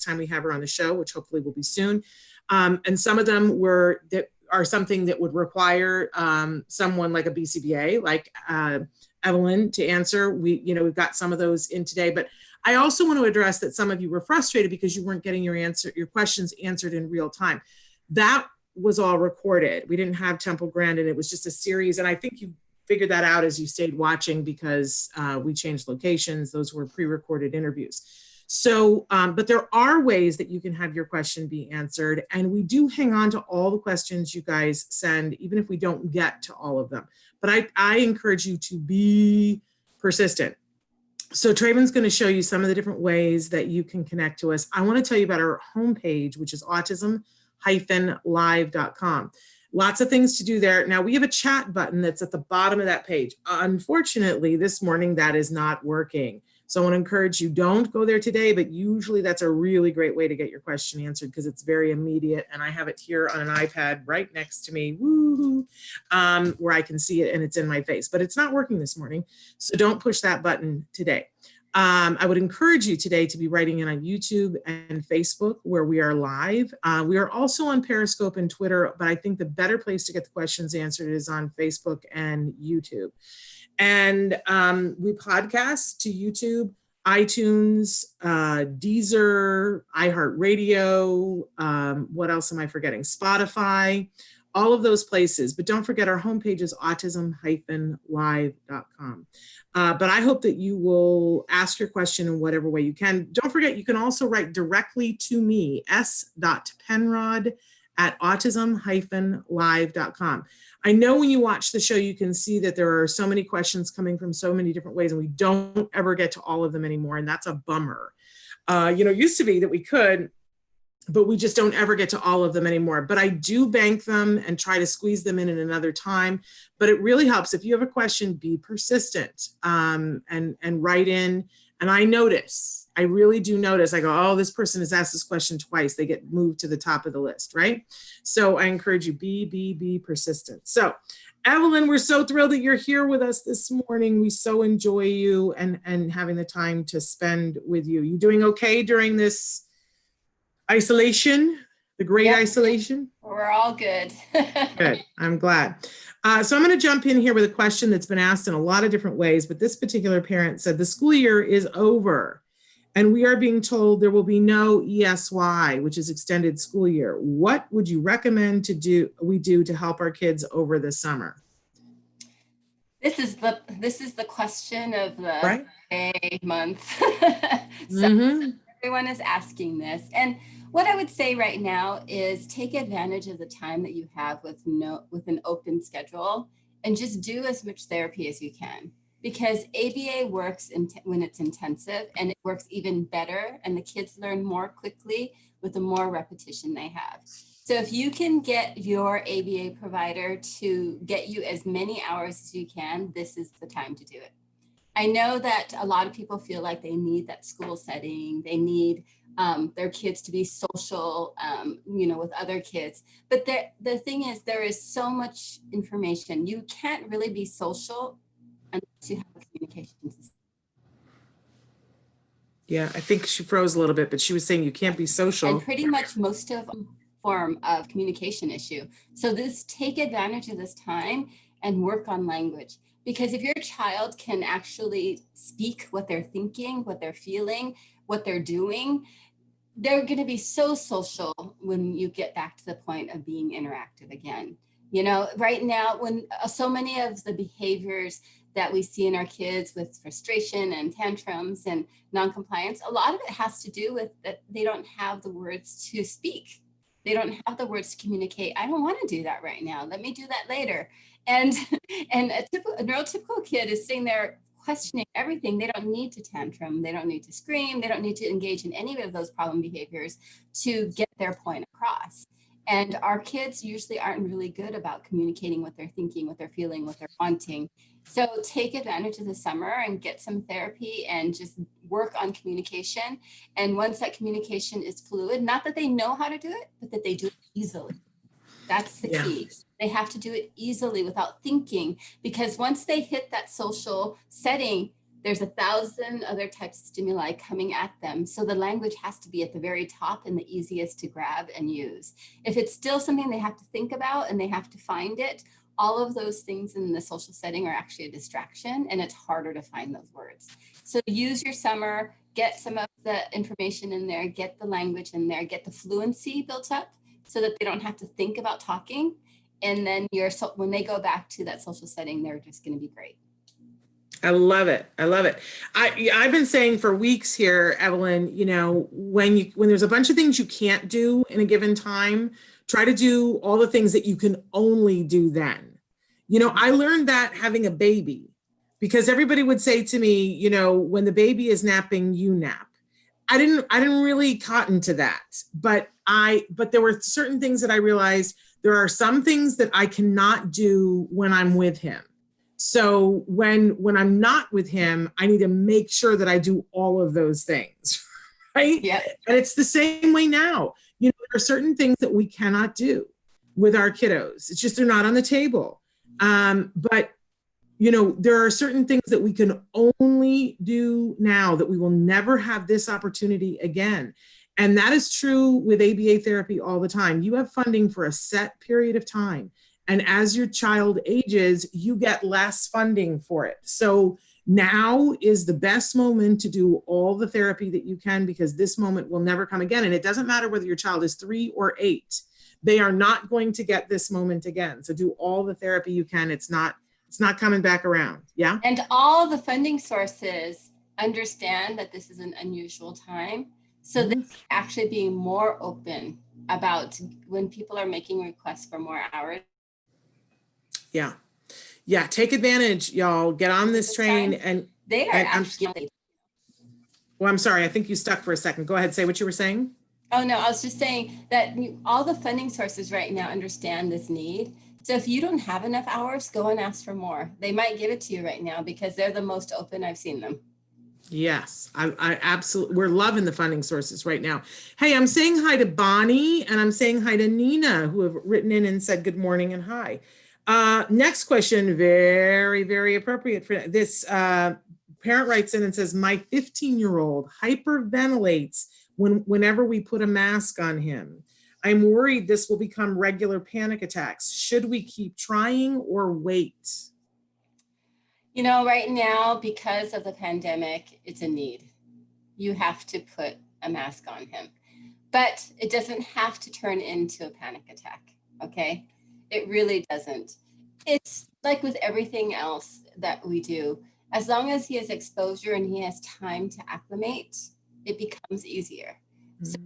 time we have her on the show, which hopefully will be soon. And some of them are something that would require someone like a BCBA, like Evelyn, to answer. We've got some of those in today, but I also want to address that some of you were frustrated because you weren't getting your questions answered in real time. That was all recorded. We didn't have Temple Grandin, and it was just a series. And I think you figured that out as you stayed watching because we changed locations. Those were pre-recorded interviews. So, but there are ways that you can have your question be answered. And we do hang on to all the questions you guys send, even if we don't get to all of them. But I encourage you to be persistent. So Traven's going to show you some of the different ways that you can connect to us. I want to tell you about our homepage, which is autism-live.com. Lots of things to do there. Now we have a chat button that's at the bottom of that page. Unfortunately, this morning that is not working. So I want to encourage you, don't go there today, but usually that's a really great way to get your question answered because it's very immediate. And I have it here on an iPad right next to me, woo-hoo, where I can see it and it's in my face, but it's not working this morning. So don't push that button today. I would encourage you today to be writing in on YouTube and Facebook where we are live. We are also on Periscope and Twitter, but I think the better place to get the questions answered is on Facebook and YouTube. And we podcast to YouTube, iTunes, Deezer, iHeartRadio, what else am I forgetting? Spotify, all of those places. But don't forget our homepage is autism-live.com. But I hope that you will ask your question in whatever way you can. Don't forget, you can also write directly to me, s.penrod@autism-live.com. I know when you watch the show, you can see that there are so many questions coming from so many different ways, and we don't ever get to all of them anymore, and that's a bummer. It used to be that we could, but we just don't ever get to all of them anymore. But I do bank them and try to squeeze them in another time. But it really helps. If you have a question, be persistent and write in. And I really do notice, I go, oh, this person has asked this question twice. They get moved to the top of the list, right? So I encourage you, be persistent. So Evelyn, we're so thrilled that you're here with us this morning. We so enjoy you and having the time to spend with you. You doing okay during this isolation, the great isolation? We're all good. Good, I'm glad. So I'm going to jump in here with a question that's been asked in a lot of different ways, but this particular parent said the school year is over and we are being told there will be no ESY, which is extended school year. What would you recommend we do to help our kids over the summer? This is the question of the month. Everyone is asking this. And what I would say right now is take advantage of the time that you have with an open schedule and just do as much therapy as you can, because ABA works when it's intensive, and it works even better, and the kids learn more quickly with the more repetition they have. So if you can get your ABA provider to get you as many hours as you can, this is the time to do it. I know that a lot of people feel like they need that school setting. They need their kids to be social, with other kids. But the thing is, there is so much information. You can't really be social unless you have a communication system. Yeah, I think she froze a little bit, but she was saying you can't be social. And pretty much most of form of communication issue. So take advantage of this time and work on language. Because if your child can actually speak what they're thinking, what they're feeling, what they're doing, they're going to be so social when you get back to the point of being interactive again. Right now, when so many of the behaviors that we see in our kids with frustration and tantrums and noncompliance, a lot of it has to do with that they don't have the words to speak. They don't have the words to communicate. I don't want to do that right now. Let me do that later. And a neurotypical kid is sitting there questioning everything. They don't need to tantrum. They don't need to scream. They don't need to engage in any of those problem behaviors to get their point across. And our kids usually aren't really good about communicating what they're thinking, what they're feeling, what they're wanting. So take advantage of the summer and get some therapy and just work on communication. And once that communication is fluid, not that they know how to do it, but that they do it easily. That's the key. They have to do it easily without thinking, because once they hit that social setting, There's 1,000 other types of stimuli coming at them. So the language has to be at the very top and the easiest to grab and use. If it's still something they have to think about and they have to find it, all of those things in the social setting are actually a distraction, and it's harder to find those words. So use your summer, get some of the information in there, get the language in there, get the fluency built up so that they don't have to think about talking. And then when they go back to that social setting, they're just going to be great. I love it. I love it. I've been saying for weeks here, Evelyn, you know, when there's a bunch of things you can't do in a given time, try to do all the things that you can only do then. You know, I learned that having a baby, because everybody would say to me, you know, when the baby is napping, you nap. I didn't really cotton to that, but there were certain things that I realized there are some things that I cannot do when I'm with him. So when I'm not with him, I need to make sure that I do all of those things, right? Yeah. And it's the same way now. You know, there are certain things that we cannot do with our kiddos. It's just they're not on the table. But you know, there are certain things that we can only do now that we will never have this opportunity again. And that is true with ABA therapy all the time. You have funding for a set period of time. And as your child ages, you get less funding for it. So now is the best moment to do all the therapy that you can, because this moment will never come again. And it doesn't matter whether your child is 3 or 8. They are not going to get this moment again. So do all the therapy you can. It's not coming back around. Yeah. And all the funding sources understand that this is an unusual time. So they're actually being more open about when people are making requests for more hours. Yeah. Yeah. Take advantage, y'all. Get on this train. And they are actually. Well, I'm sorry. I think you stuck for a second. Go ahead. Say what you were saying. Oh, no, I was just saying that all the funding sources right now understand this need. So if you don't have enough hours, go and ask for more. They might give it to you right now because they're the most open I've seen them. Yes, I absolutely, we're loving the funding sources right now. Hey, I'm saying hi to Bonnie and I'm saying hi to Nina, who have written in and said good morning and hi. Next question, very, very appropriate for this. Parent writes in and says, my 15-year-old hyperventilates whenever we put a mask on him. I'm worried this will become regular panic attacks. Should we keep trying or wait? You know, right now, because of the pandemic, it's a need. You have to put a mask on him, but it doesn't have to turn into a panic attack, okay? It really doesn't. It's like with everything else that we do, as long as he has exposure and he has time to acclimate, it becomes easier. So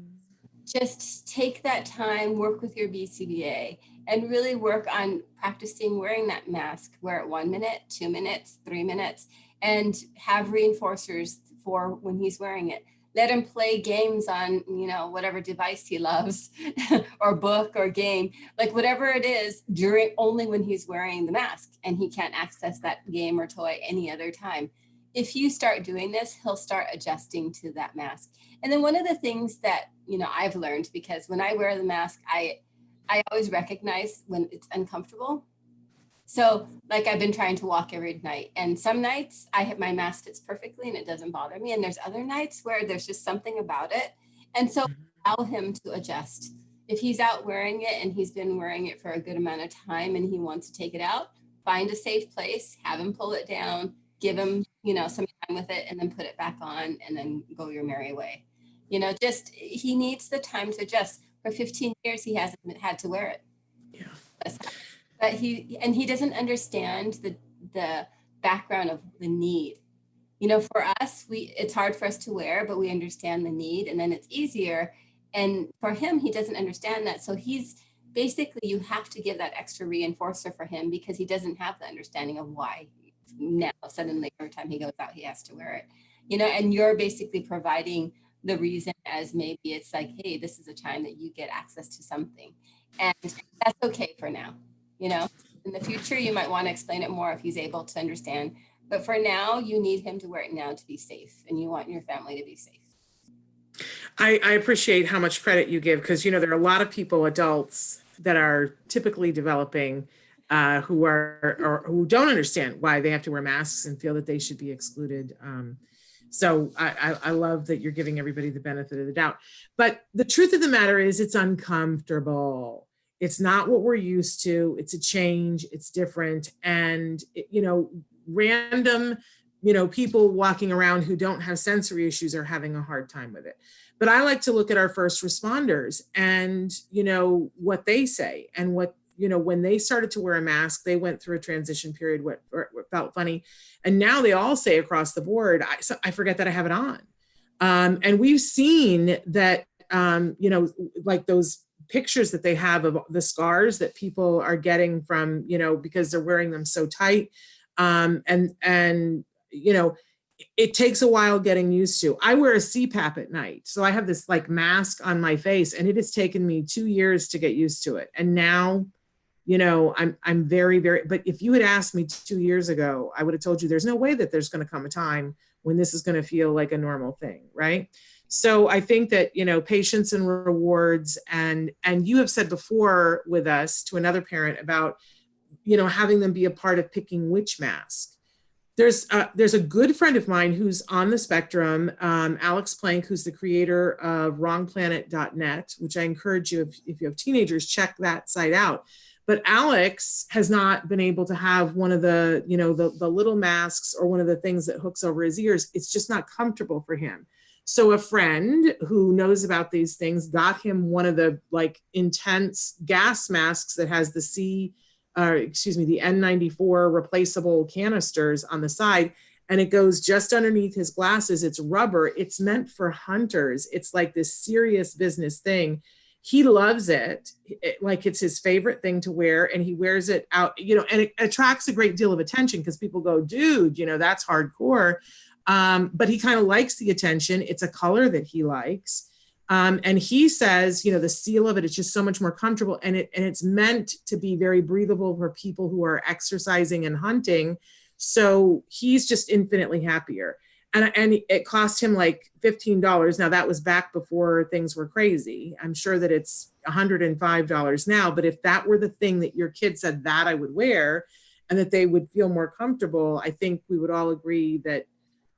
just take that time, work with your BCBA, and really work on practicing wearing that mask. Wear it 1 minute, 2 minutes, 3 minutes, and have reinforcers for when he's wearing it. Let him play games on, you know, whatever device he loves, or book or game, like whatever it is, only when he's wearing the mask, and he can't access that game or toy any other time. If you start doing this, he'll start adjusting to that mask. And then one of the things that, you know, I've learned, because when I wear the mask, I always recognize when it's uncomfortable. So like I've been trying to walk every night, and some nights my mask fits perfectly and it doesn't bother me. And there's other nights where there's just something about it. And so allow him to adjust. If he's out wearing it and he's been wearing it for a good amount of time and he wants to take it out, find a safe place, have him pull it down, give him, you know, some time with it, and then put it back on and then go your merry way. You know, just, he needs the time to adjust. For 15 years, he hasn't had to wear it. Yeah. But he doesn't understand the background of the need. You know, for us, it's hard for us to wear, but we understand the need, and then it's easier. And for him, he doesn't understand that. So he's basically, you have to give that extra reinforcer for him, because he doesn't have the understanding of why now suddenly every time he goes out, he has to wear it. You know, and you're basically providing the reason as maybe it's like, hey, this is a time that you get access to something. And that's okay for now. You know, in the future, you might want to explain it more if he's able to understand. But for now, you need him to wear it now to be safe, and you want your family to be safe. I appreciate how much credit you give, because, you know, there are a lot of people, adults, that are typically developing who are or who don't understand why they have to wear masks and feel that they should be excluded. So I love that you're giving everybody the benefit of the doubt. But the truth of the matter is it's uncomfortable. It's not what we're used to. It's a change. It's different. And, random, people walking around who don't have sensory issues are having a hard time with it. But I like to look at our first responders and, what they say and what, when they started to wear a mask, they went through a transition period, what felt funny. And now they all say across the board, I forget that I have it on. And we've seen that, like those pictures that they have of the scars that people are getting from, because they're wearing them so tight. And it takes a while getting used to. I wear a CPAP at night. So I have this like mask on my face, and it has taken me 2 years to get used to it. And now, I'm very, very, but if you had asked me 2 years ago, I would have told you there's no way that there's going to come a time when this is going to feel like a normal thing, right? So I think that, patience and rewards, and you have said before with us to another parent about, having them be a part of picking which mask. There's a good friend of mine who's on the spectrum, Alex Plank, who's the creator of wrongplanet.net, which I encourage you, if you have teenagers, check that site out. But Alex has not been able to have one of the, the little masks or one of the things that hooks over his ears. It's just not comfortable for him. So a friend who knows about these things got him one of the like intense gas masks that has the the N94 replaceable canisters on the side, and it goes just underneath his glasses. It's rubber. It's meant for hunters. It's like this serious business thing. He loves it, like it's his favorite thing to wear, and he wears it out, and it attracts a great deal of attention because people go, dude, that's hardcore. But he kind of likes the attention. It's a color that he likes. And he says, the seal of it is just so much more comfortable, and it's meant to be very breathable for people who are exercising and hunting. So he's just infinitely happier. And it cost him like $15. Now that was back before things were crazy. I'm sure that it's $105 now, but if that were the thing that your kid said that I would wear and that they would feel more comfortable, I think we would all agree that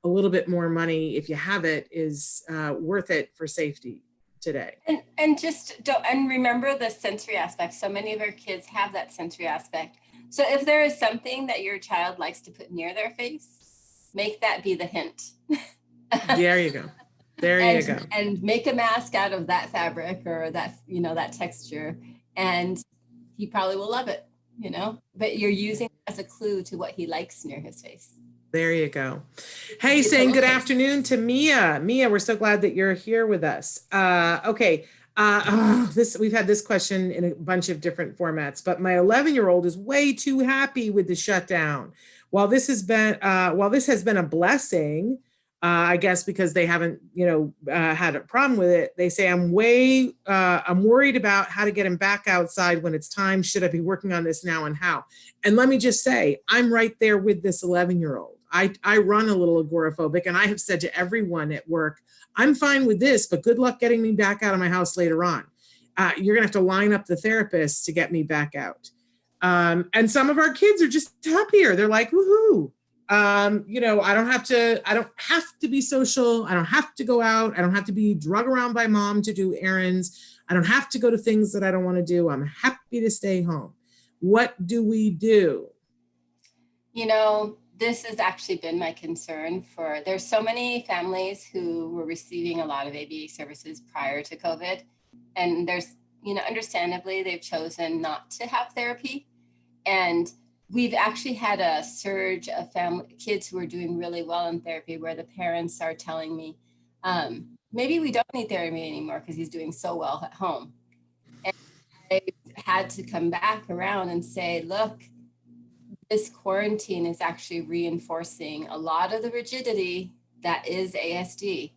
a little bit more money, if you have it, is worth it for safety today. And just don't, and remember the sensory aspect. So many of our kids have that sensory aspect. So if there is something that your child likes to put near their face, make that be the hint. There you go. You go. And make a mask out of that fabric or that, that texture. And he probably will love it, but you're using it as a clue to what he likes near his face. There you go. Hey, saying good afternoon to Mia. Mia, we're so glad that you're here with us. Okay. We've had this question in a bunch of different formats, but my 11-year-old is way too happy with the shutdown. While this has been a blessing, I guess because they haven't, had a problem with it. They say I'm worried about how to get him back outside when it's time. Should I be working on this now, and how? And let me just say, I'm right there with this 11-year-old. I run a little agoraphobic, and I have said to everyone at work, I'm fine with this, but good luck getting me back out of my house later on. You're gonna have to line up the therapists to get me back out. And some of our kids are just happier. They're like, woohoo. I don't have to be social. I don't have to go out. I don't have to be drug around by mom to do errands. I don't have to go to things that I don't want to do. I'm happy to stay home. What do we do? This has actually been my concern there's so many families who were receiving a lot of ABA services prior to COVID. And there's, understandably, they've chosen not to have therapy. And we've actually had a surge of kids who are doing really well in therapy where the parents are telling me, maybe we don't need therapy anymore because he's doing so well at home. And I had to come back around and say, look, this quarantine is actually reinforcing a lot of the rigidity that is ASD.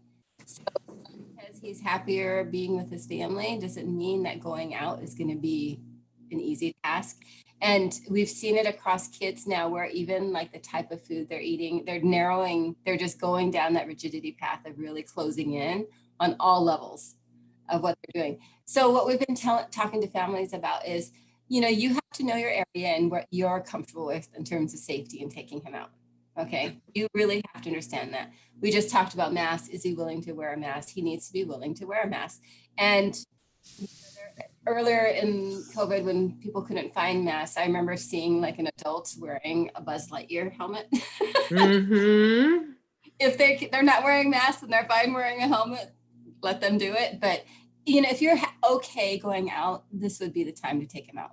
So because he's happier being with his family doesn't mean that going out is going to be an easy task. And we've seen it across kids now where even like the type of food they're eating, they're just going down that rigidity path of really closing in on all levels of what they're doing. So what we've been talking to families about is you have to know your area and what you're comfortable with in terms of safety and taking him out. Okay, you really have to understand that. We just talked about masks. Is he willing to wear a mask? He needs to be willing to wear a mask. And earlier in COVID, when people couldn't find masks, I remember seeing like an adult wearing a Buzz Lightyear helmet. Mm-hmm. If they're not wearing masks and they're fine wearing a helmet, let them do it. But if you're okay going out, this would be the time to take him out.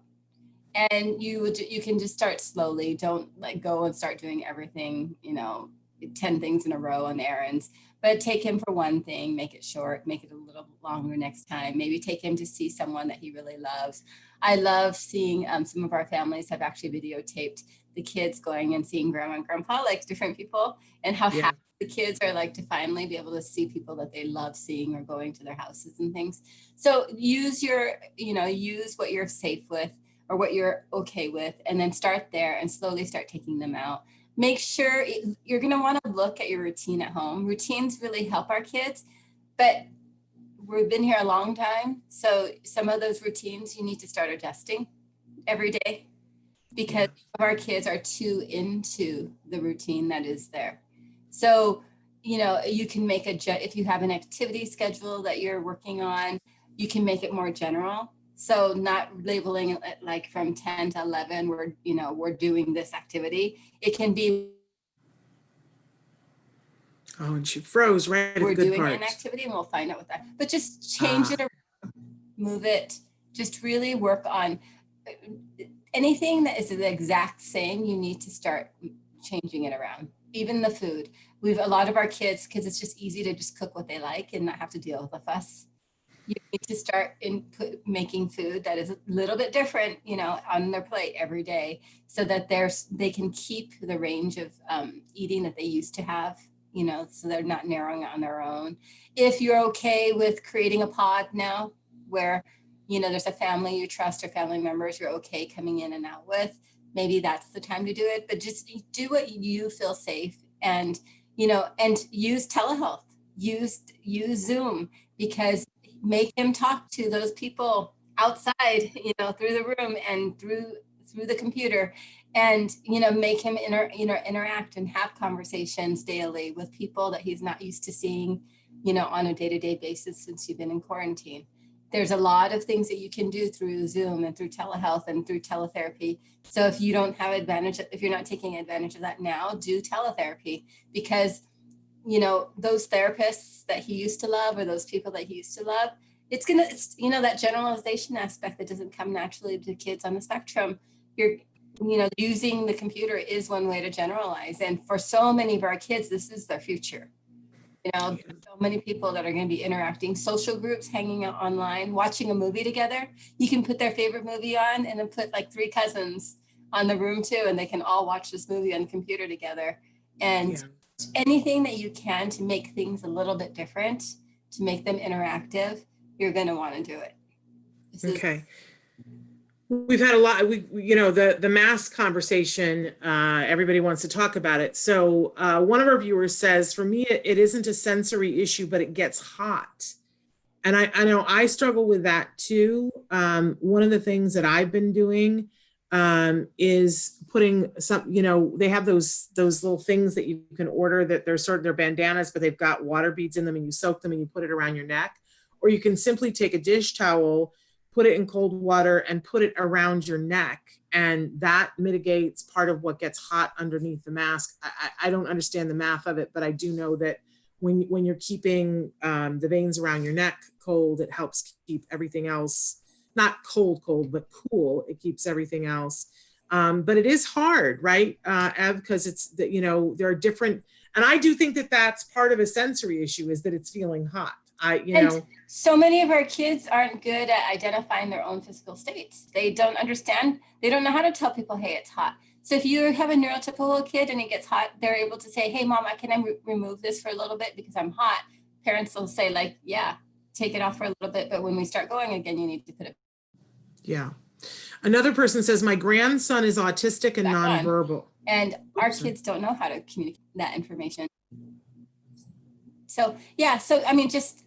And you can just start slowly. Don't like go and start doing everything, 10 things in a row on errands, but take him for one thing, make it short, make it a little longer next time. Maybe take him to see someone that he really loves. I love seeing some of our families have actually videotaped the kids going and seeing grandma and grandpa, like different people, and how happy the kids are like to finally be able to see people that they love seeing or going to their houses and things. So use use what you're safe with or what you're okay with, and then start there and slowly start taking them out. Make sure you're going to want to look at your routine at home. Routines really help our kids, but we've been here a long time. So some of those routines you need to start adjusting every day because our kids are too into the routine that is there. So, you can make if you have an activity schedule that you're working on, you can make it more general. So not labeling it like from 10 to 11, we're doing this activity. It can be. Oh, and she froze right at the good part. We're doing an activity and we'll find out what that, but just change it around, move it, just really work on anything that is the exact same. You need to start changing it around. Even the food. A lot of our kids, because it's just easy to just cook what they like and not have to deal with the fuss. You need to start making food that is a little bit different, on their plate every day, so that they can keep the range of eating that they used to have, so they're not narrowing on their own. If you're okay with creating a pod now where, there's a family you trust or family members you're okay coming in and out with, maybe that's the time to do it. But just do what you feel safe, and, and use telehealth, use Zoom, because make him talk to those people outside, through the room and through the computer, and make him interact and have conversations daily with people that he's not used to seeing, on a day-to-day basis since you've been in quarantine. There's a lot of things that you can do through Zoom and through telehealth and through teletherapy. So if you don't have if you're not taking advantage of that now, do teletherapy, because those therapists that he used to love or those people that he used to love, it's that generalization aspect that doesn't come naturally to kids on the spectrum. Using the computer is one way to generalize. And for so many of our kids, this is their future. So many people that are going to be interacting, social groups, hanging out online, watching a movie together. You can put their favorite movie on and then put like 3 cousins on the room too, and they can all watch this movie on the computer together. And anything that you can to make things a little bit different, to make them interactive, you're going to want to do it. Okay. We've had a lot, the mask conversation, everybody wants to talk about it. So one of our viewers says, for me, it isn't a sensory issue, but it gets hot. And I know I struggle with that too. One of the things that I've been doing is putting some, they have those little things that you can order that they're bandanas, but they've got water beads in them, and you soak them and you put it around your neck. Or you can simply take a dish towel, put it in cold water and put it around your neck. And that mitigates part of what gets hot underneath the mask. I don't understand the math of it, but I do know that when you're keeping the veins around your neck cold, it helps keep everything else, not cold, but cool. It keeps everything else. But it is hard, right, Ev? Because it's, there are different, and I do think that that's part of a sensory issue, is that it's feeling hot. And so many of our kids aren't good at identifying their own physical states. They don't understand. They don't know how to tell people, hey, it's hot. So if you have a neurotypical kid and it gets hot, they're able to say, hey, mom, can I remove this for a little bit because I'm hot? Parents will say like, yeah, take it off for a little bit. But when we start going again, you need to put it. Yeah. Another person says, my grandson is autistic and nonverbal. And our kids don't know how to communicate that information. So, yeah. So, I mean, just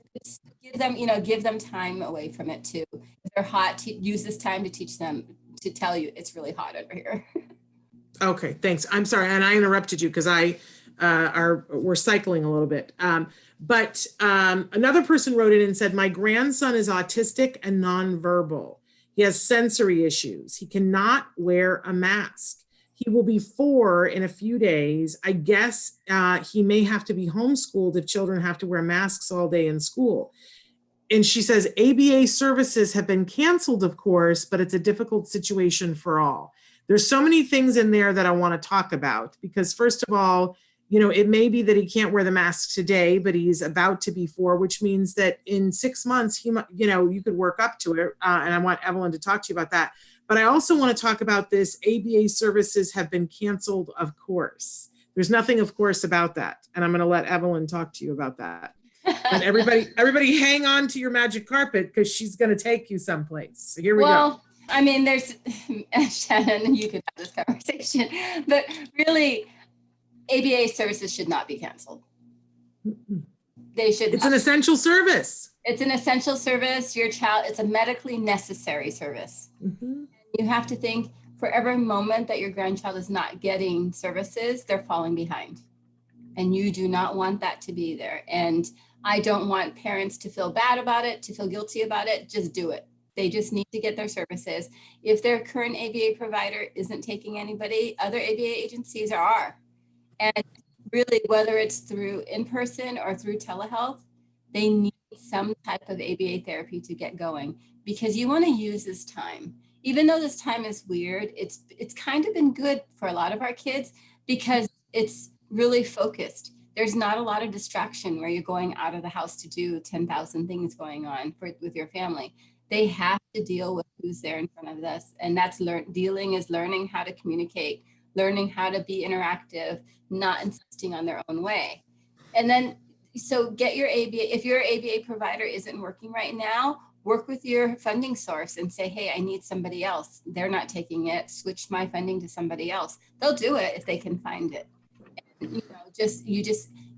give them time away from it too. If they're hot, use this time to teach them to tell you it's really hot over here. Okay, thanks. I'm sorry, and I interrupted you because we're cycling a little bit. But another person wrote in and said, my grandson is autistic and nonverbal. He has sensory issues. He cannot wear a mask. He will be 4 in a few days. I guess he may have to be homeschooled if children have to wear masks all day in school. And she says, ABA services have been canceled, of course, but it's a difficult situation for all. There's so many things in there that I want to talk about, because first of all, it may be that he can't wear the mask today, but he's about to be 4, which means that in 6 months, you could work up to it. And I want Evelyn to talk to you about that. But I also want to talk about this. ABA services have been canceled, of course. There's nothing, of course, about that. And I'm going to let Evelyn talk to you about that. And everybody hang on to your magic carpet, because she's going to take you someplace. So here we go. I mean, there's, Shannon, you could have this conversation, but really, ABA services should not be canceled. They should. It's an essential service. It's an essential service. Your child, it's a medically necessary service. Mm-hmm. You have to think, for every moment that your grandchild is not getting services, they're falling behind. And you do not want that to be there. And I don't want parents to feel bad about it, to feel guilty about it. Just do it. They just need to get their services. If their current ABA provider isn't taking anybody, other ABA agencies are. And really, whether it's through in-person or through telehealth, they need some type of ABA therapy to get going, because you want to use this time. Even though this time is weird, it's kind of been good for a lot of our kids, because it's really focused. There's not a lot of distraction where you're going out of the house to do 10,000 things going on with your family. They have to deal with who's there in front of us. And that's dealing is learning how to communicate, learning how to be interactive, not insisting on their own way. And then, so get your ABA, if your ABA provider isn't working right now, work with your funding source and say, hey, I need somebody else. They're not taking it. Switch my funding to somebody else. They'll do it if they can find it. And,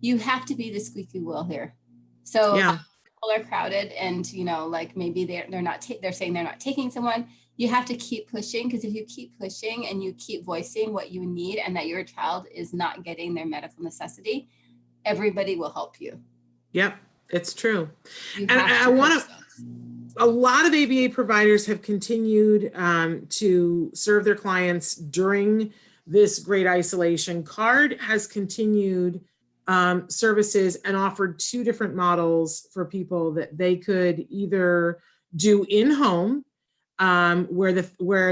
you have to be the squeaky wheel here. So yeah. People are crowded, and maybe they're saying they're not taking someone. You have to keep pushing, because if you keep pushing and you keep voicing what you need and that your child is not getting their medical necessity, everybody will help you. Yep, it's true. And I want to, a lot of ABA providers have continued to serve their clients during this great isolation. CARD has continued services and offered 2 different models for people that they could either do in-home, where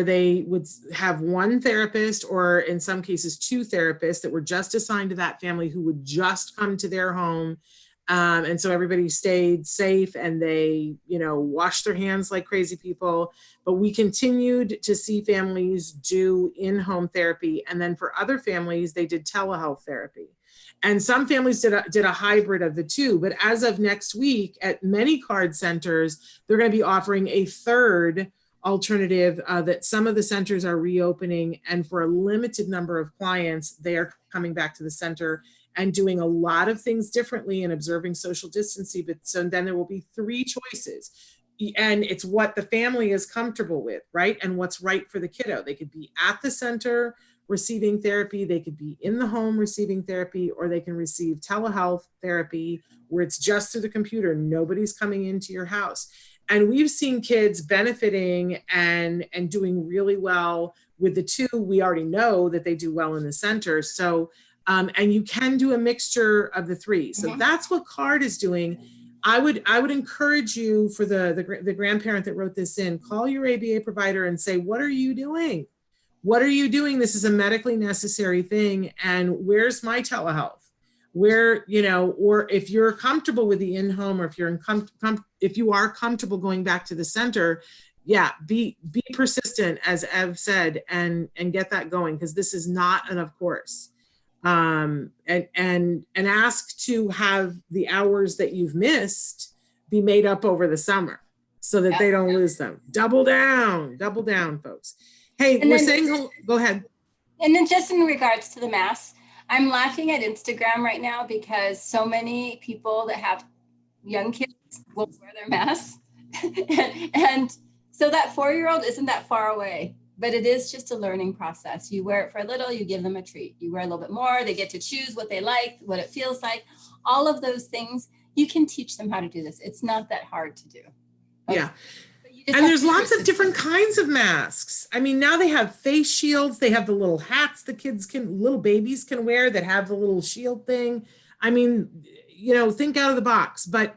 they would have 1 therapist, or in some cases 2 therapists that were just assigned to that family, who would just come to their home. And so everybody stayed safe, and they, washed their hands like crazy people. But we continued to see families do in-home therapy. And then for other families, they did telehealth therapy. And some families did a hybrid of the 2. But as of next week, at many CARD centers, they're going to be offering a 3rd alternative that some of the centers are reopening. And for a limited number of clients, they are coming back to the center and doing a lot of things differently and observing social distancing. But so then there will be 3 choices. And it's what the family is comfortable with, right? And what's right for the kiddo. They could be at the center receiving therapy, they could be in the home receiving therapy, or they can receive telehealth therapy where it's just through the computer. Nobody's coming into your house. And we've seen kids benefiting and doing really well with the 2. We already know that they do well in the center. So, and you can do a mixture of the 3. So that's what CARD is doing. I would encourage you, for the grandparent that wrote this in, call your ABA provider and say, what are you doing? What are you doing? This is a medically necessary thing. And where's my telehealth? Where, or if you're comfortable with the in-home, or if you are comfortable going back to the center, yeah, be persistent, as Ev said, and get that going, because this is not an of course. And ask to have the hours that you've missed be made up over the summer, so that they don't lose them. Double down, folks. Hey, go ahead. And then just in regards to the masks, I'm laughing at Instagram right now, because so many people that have young kids will wear their masks. and so that 4-year-old isn't that far away. but it is just a learning process. You wear it for a little, you give them a treat. You wear a little bit more, they get to choose what they like, what it feels like. All of those things, you can teach them how to do this. It's not that hard to do. Okay? Yeah. And there's lots of different kinds of masks. I mean, now they have face shields. They have the little hats the little babies can wear that have the little shield thing. I mean, you know, think out of the box. But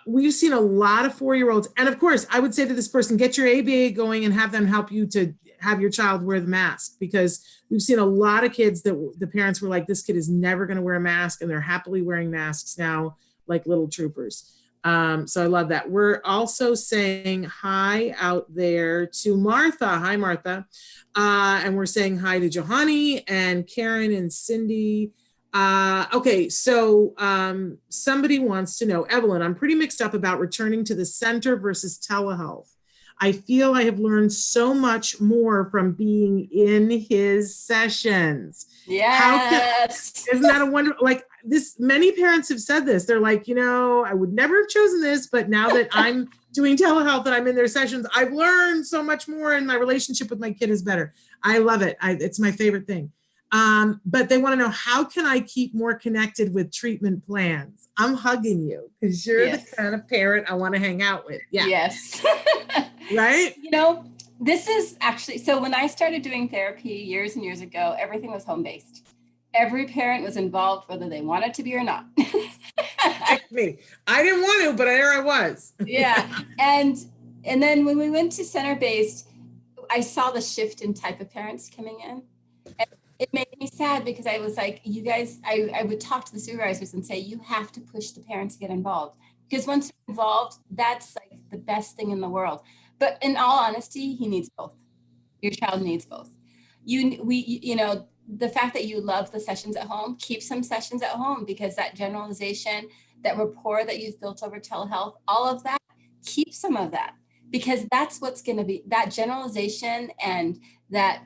we've seen a lot of 4-year-olds. And of course, I would say to this person, get your ABA going and have them help you to have your child wear the mask, because we've seen a lot of kids that the parents were like, this kid is never going to wear a mask, and they're happily wearing masks now like little troopers. So I love that. We're also saying hi out there to Martha. Hi, Martha. And we're saying hi to Johanny and Karen and Cindy. Okay, so somebody wants to know, Evelyn, I'm pretty mixed up about returning to the center versus telehealth. I feel I have learned so much more from being in his sessions. Yes. Isn't that a wonderful, like this, many parents have said this. They're like, you know, I would never have chosen this, but now that I'm doing telehealth and I'm in their sessions, I've learned so much more and my relationship with my kid is better. I love it. It's my favorite thing. But they want to know, how can I keep more connected with treatment plans? I'm hugging you because you're the kind of parent I want to hang out with. Yeah. Yes. Right? You know, this is actually, so when I started doing therapy years and years ago, everything was home-based. Every parent was involved, whether they wanted to be or not. Like me. I didn't want to, but there I was. Yeah. And then when we went to center-based, I saw the shift in type of parents coming in. And it made me sad because I was like, you guys, I would talk to the supervisors and say, you have to push the parents to get involved. Because once they're involved, that's like the best thing in the world. But in all honesty, he needs both. Your child needs both. You know, the fact that you love the sessions at home, keep some sessions at home, because that generalization, that rapport that you've built over telehealth, all of that, keep some of that, because that's what's going to be that generalization, and that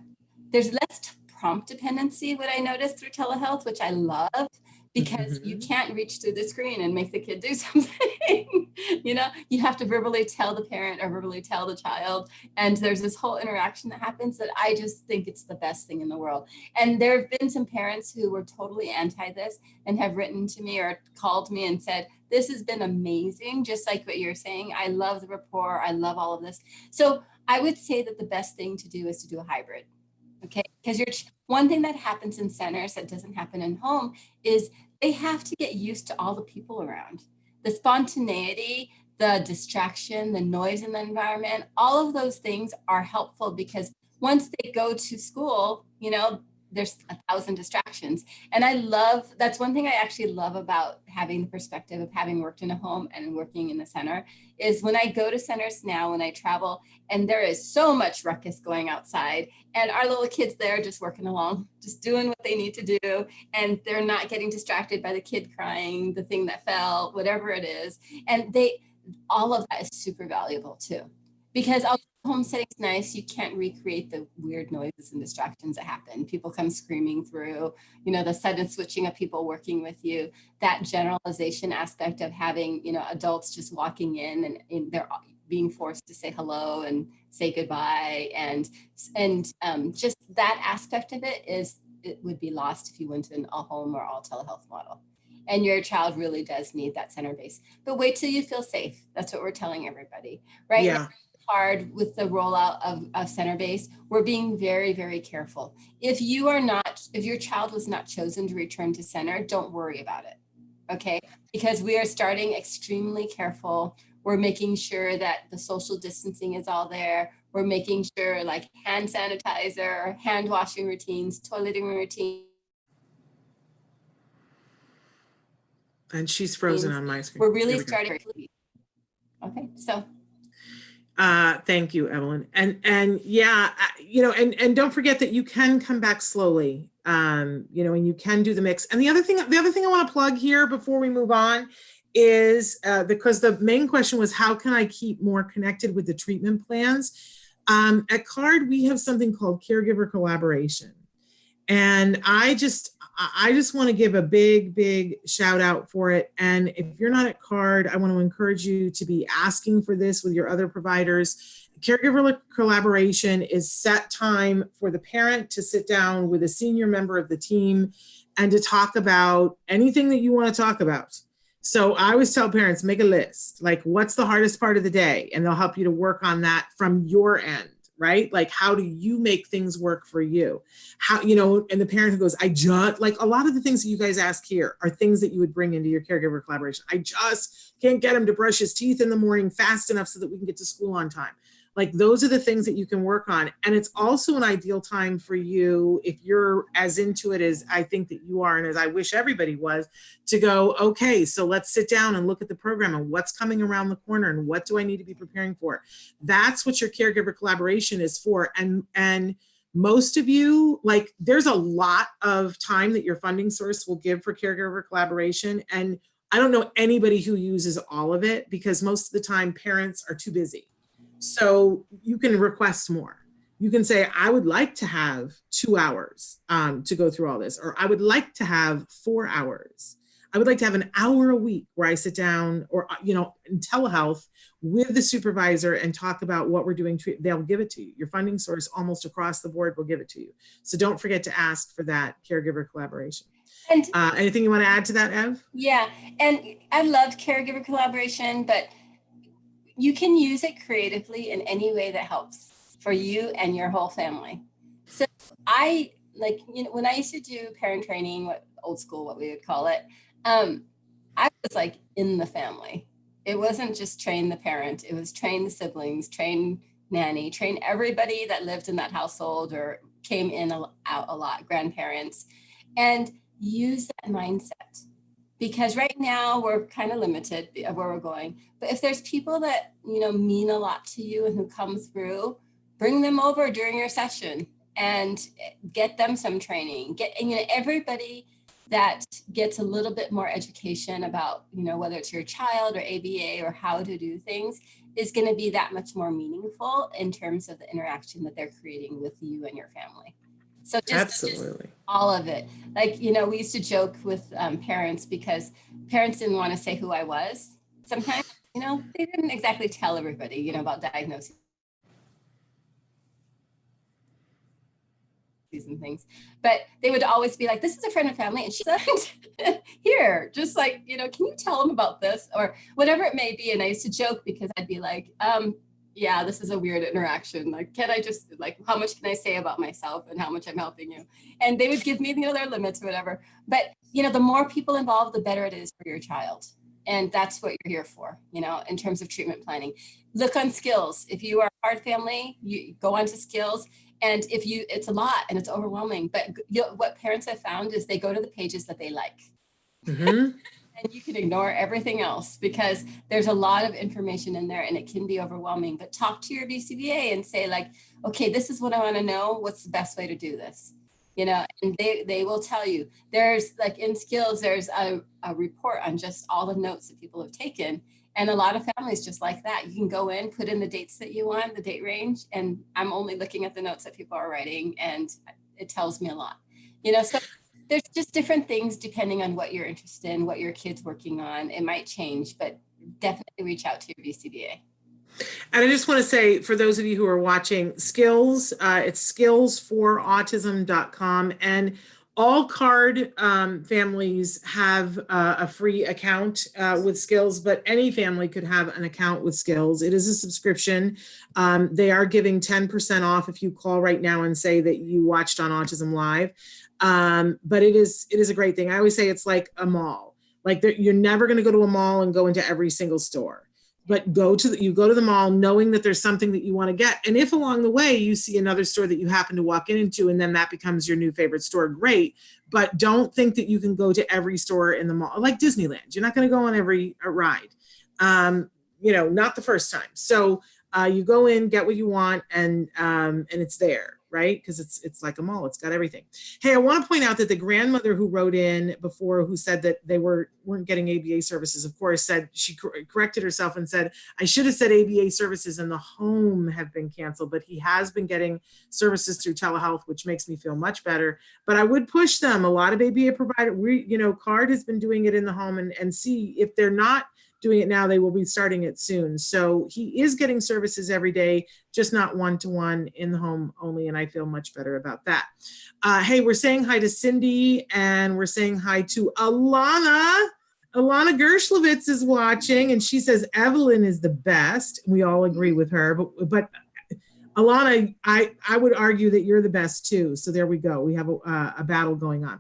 there's less prompt dependency, what I noticed through telehealth, which I love, because you can't reach through the screen and make the kid do something. You know, you have to verbally tell the parent or verbally tell the child. And there's this whole interaction that happens that I just think it's the best thing in the world. And there have been some parents who were totally anti this and have written to me or called me and said, this has been amazing. Just like what you're saying. I love the rapport. I love all of this. So I would say that the best thing to do is to do a hybrid. Okay, because one thing that happens in centers that doesn't happen in home is they have to get used to all the people around. The spontaneity, the distraction, the noise in the environment, all of those things are helpful, because once they go to school, you know, there's 1,000 distractions. And that's one thing I actually love about having the perspective of having worked in a home and working in the center, is when I go to centers now, when I travel, and there is so much ruckus going outside, and our little kids there just working along, just doing what they need to do. And they're not getting distracted by the kid crying, the thing that fell, whatever it is. And all of that is super valuable too, because home setting's nice. You can't recreate the weird noises and distractions that happen. People come screaming through, you know, the sudden switching of people working with you, that generalization aspect of having, you know, adults just walking in and they're being forced to say hello and say goodbye. And just that aspect of it would be lost if you went in a home or all telehealth model. And your child really does need that center base. But wait till you feel safe. That's what we're telling everybody, right? Yeah. Hard with the rollout of center base, we're being very, very careful. If your child was not chosen to return to center, don't worry about it. Okay, because we are starting extremely careful. We're making sure that the social distancing is all there. We're making sure, like, hand sanitizer, hand washing routines, toileting routines. And she's frozen on my screen. We're really starting. Okay, so. Thank you, Evelyn. And yeah, you know, and don't forget that you can come back slowly, you know, and you can do the mix. And the other thing I want to plug here before we move on is because the main question was, how can I keep more connected with the treatment plans? At CARD, we have something called caregiver collaboration. And I just want to give a big shout out for it. And if you're not at CARD, I want to encourage you to be asking for this with your other providers. Caregiver collaboration is set time for the parent to sit down with a senior member of the team and to talk about anything that you want to talk about. So I always tell parents, make a list, like what's the hardest part of the day? And they'll help you to work on that from your end, right? Like, how do you make things work for you? How, you know, and the parent who goes, I just, like a lot of the things that you guys ask here are things that you would bring into your caregiver collaboration. I just can't get him to brush his teeth in the morning fast enough so that we can get to school on time. Like, those are the things that you can work on. And it's also an ideal time for you, if you're as into it as I think that you are, and as I wish everybody was, to go, okay, so let's sit down and look at the program and what's coming around the corner and what do I need to be preparing for? That's what your caregiver collaboration is for. And most of you, like, there's a lot of time that your funding source will give for caregiver collaboration. And I don't know anybody who uses all of it, because most of the time parents are too busy. So you can request more. You can say, I would like to have 2 hours to go through all this, or I would like to have 4 hours. I would like to have an hour a week where I sit down, or, you know, in telehealth with the supervisor and talk about what we're doing. They'll give it to you. Your funding source almost across the board will give it to you. So don't forget to ask for that caregiver collaboration. And anything you want to add to that, Ev? Yeah, and I love caregiver collaboration, but you can use it creatively in any way that helps for you and your whole family. So I, like, you know, when I used to do parent training, what old school, what we would call it, I was like in the family. It wasn't just train the parent, it was train the siblings, train nanny, train everybody that lived in that household or came in out a lot, grandparents, and use that mindset. Because right now we're kind of limited of where we're going. But if there's people that, you know, mean a lot to you and who come through, bring them over during your session and get them some training. Get, you know, everybody that gets a little bit more education about, you know, whether it's your child or ABA or how to do things, is going to be that much more meaningful in terms of the interaction that they're creating with you and your family. So just all of it. Like, you know, we used to joke with parents, because parents didn't want to say who I was. Sometimes, you know, they didn't exactly tell everybody, you know, about diagnoses and things, but they would always be like, this is a friend of family and she's here, just like, you know, can you tell them about this or whatever it may be. And I used to joke, because I'd be like, yeah, this is a weird interaction. Like, can I just, like, how much can I say about myself and how much I'm helping you? And they would give me, you know, their limits or whatever. But, you know, the more people involved, the better it is for your child. And that's what you're here for, you know, in terms of treatment planning. Look on skills. If you are a hard family, you go on to skills. And if you, it's a lot and it's overwhelming. But what parents have found is they go to the pages that they like. Mm-hmm. And you can ignore everything else, because there's a lot of information in there and it can be overwhelming. But talk to your BCBA and say, like, okay, this is what I want to know. What's the best way to do this? You know, and they will tell you. There's, like, in skills, there's a report on just all the notes that people have taken. And a lot of families just like that. You can go in, put in the dates that you want, the date range, and I'm only looking at the notes that people are writing, and it tells me a lot. You know, so there's just different things depending on what you're interested in, what your kid's working on. It might change, but definitely reach out to your BCBA. And I just want to say, for those of you who are watching, Skills, it's skillsforautism.com, and all CARD families have a free account with Skills, but any family could have an account with Skills. It is a subscription. They are giving 10% off if you call right now and say that you watched on Autism Live. But it is a great thing. I always say it's like a mall. Like, you're never going to go to a mall and go into every single store. But you go to the mall knowing that there's something that you want to get. And if along the way you see another store that you happen to walk into and then that becomes your new favorite store, great. But don't think that you can go to every store in the mall, like Disneyland. You're not going to go on every ride, you know, not the first time. So you go in, get what you want, and it's there, right? Because it's like a mall, it's got everything. Hey, I want to point out that the grandmother who wrote in before, who said that they weren't getting ABA services, of course, said she corrected herself and said, I should have said ABA services in the home have been canceled, but he has been getting services through telehealth, which makes me feel much better. But I would push them. A lot of ABA provider, CARD has been doing it in the home, and see if they're not doing it now, they will be starting it soon. So he is getting services every day, just not one-to-one, in the home only, and I feel much better about that. Hey, we're saying hi to Cindy, and we're saying hi to Alana. Alana Gershlovitz is watching, and she says Evelyn is the best. We all agree with her, but Alana, I would argue that you're the best too. So there we go. We have a battle going on.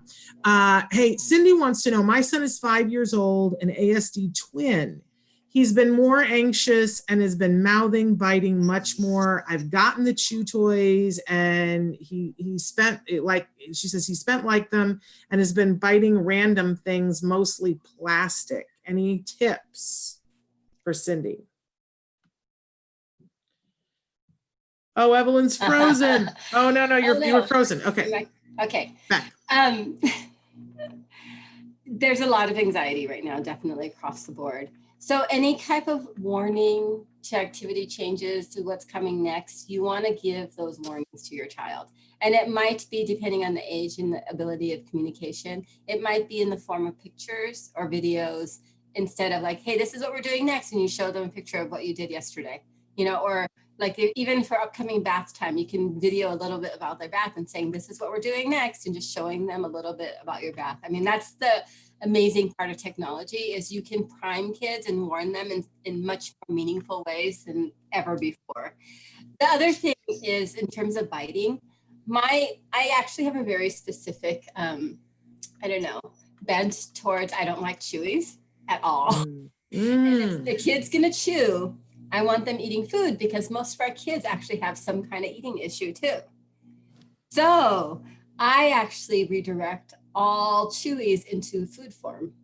Hey, Cindy wants to know, my son is 5 years old, an ASD twin. He's been more anxious and has been mouthing, biting much more. I've gotten the chew toys, and he spent, like she says, he spent like them and has been biting random things, mostly plastic. Any tips for Cindy? Oh, Evelyn's frozen. Oh, no, you were frozen. Okay. Okay. Back. There's a lot of anxiety right now, definitely across the board. So any type of warning to activity changes, to what's coming next, you want to give those warnings to your child. And it might be, depending on the age and the ability of communication, it might be in the form of pictures or videos, instead of like, hey, this is what we're doing next. And you show them a picture of what you did yesterday, or like even for upcoming bath time, you can video a little bit about their bath and saying, this is what we're doing next, and just showing them a little bit about your bath. I mean, that's the amazing part of technology, is you can prime kids and warn them in much more meaningful ways than ever before. The other thing is, in terms of biting, I actually have a very specific, bent towards, I don't like chewies at all. And if the kid's gonna chew, I want them eating food, because most of our kids actually have some kind of eating issue too. So I actually redirect all chewies into food form.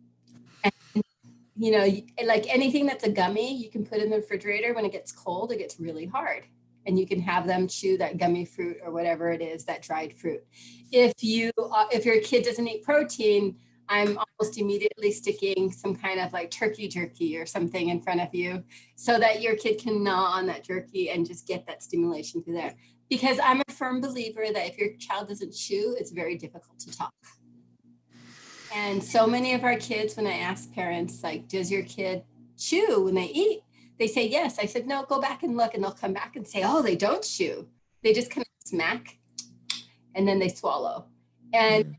And, like anything that's a gummy, you can put in the refrigerator. When it gets cold, it gets really hard. And you can have them chew that gummy fruit or whatever it is, that dried fruit. If your kid doesn't eat protein, I'm almost immediately sticking some kind of like turkey jerky or something in front of you, so that your kid can gnaw on that jerky and just get that stimulation through there. Because I'm a firm believer that if your child doesn't chew, it's very difficult to talk. And so many of our kids, when I ask parents, like, does your kid chew when they eat? They say yes. I said, no, go back and look. And they'll come back and say, oh, they don't chew. They just kind of smack, and then they swallow. And